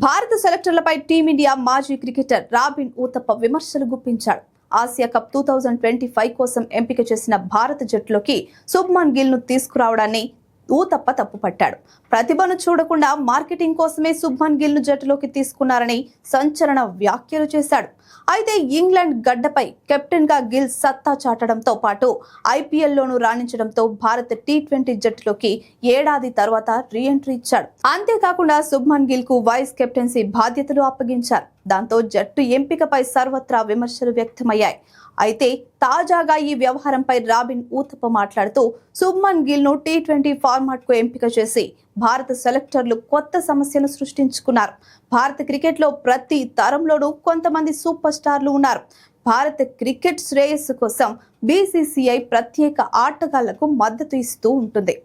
భారత సెలెక్టర్లపై టీమిండియా మాజీ cricketer robin Uthappa విమర్శలు గుప్పించాడు. ఆసియా కప్ 2025 కోసం ఎంపిక చేసిన భారత జట్టులోకి శుభ్మన్ గిల్ ను తీసుకురావడాన్ని ఊతప్ప తప్పుపట్టాడు. ప్రతిభను చూడకుండా మార్కెటింగ్ కోసమే శుభ్మన్ గిల్ ను జట్టులోకి తీసుకున్నారని సంచలన వ్యాఖ్యలు చేశాడు. అయితే ఇంగ్లాండ్ గడ్డపై కెప్టెన్ గా గిల్ సత్తా చాటడంతో పాటు ఐపీఎల్లోనూ రాణించడంతో భారత టీ20 జట్టులోకి ఏడాది తర్వాత రీ-ఎంట్రీ ఇచ్చాడు. అంతేకాకుండా శుభ్మన్ గిల్ కు వైస్ కెప్టెన్సీ బాధ్యతలు అప్పగించారు. దాంతో జట్టు ఎంపికపై సర్వత్రా విమర్శలు వ్యక్తమయ్యాయి. అయితే తాజాగా ఈ వ్యవహారంపై రాబిన్ ఊతప్ప మాట్లాడుతూ శుభ్మన్ గిల్ ను టీ20 ఫార్మాట్ కు ఎంపిక చేసి భారత సెలెక్టర్లు కొత్త సమస్యను సృష్టించుకున్నారు. భారత క్రికెట్ లో ప్రతి తరంలోనూ కొంతమంది సూపర్ స్టార్లు ఉన్నారు. భారత క్రికెట్ శ్రేయస్సు కోసం బీసీసీఐ ప్రత్యేక ఆటగాళ్లకు మద్దతు ఇస్తూ ఉంటుంది.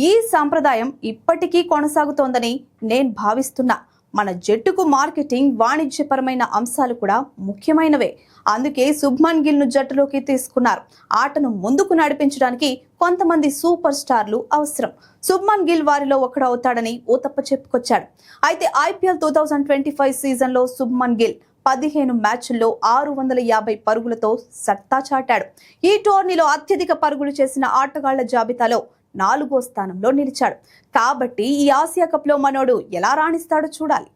ఈ సంప్రదాయం ఇప్పటికీ కొనసాగుతోందని నేను భావిస్తున్నా. మన జట్టుకు మార్కెటింగ్, వాణిజ్యపరమైన అంశాలు కూడా ముఖ్యమైనవే. అందుకే శుభ్మన్ గిల్ ను జట్టులోకి తీసుకున్నారు. ఆటను ముందుకు నడిపించడానికి కొంతమంది సూపర్ స్టార్లు అవసరం. శుభ్మన్ గిల్ వారిలో ఒకడవుతాడని ఊతప్ప చెప్పుకొచ్చాడు. అయితే ఐపీఎల్ 2025 సీజన్ లో శుభ్మన్ గిల్ 15 మ్యాచ్ల్లో 650 పరుగులతో సత్తా చాటాడు. ఈ టోర్నీలో అత్యధిక పరుగులు చేసిన ఆటగాళ్ల జాబితాలో 4వ స్థానంలో నిలిచాడు. కాబట్టి ఈ ఆసియా కప్ లో మనోడు ఎలా రాణిస్తాడో చూడాలి.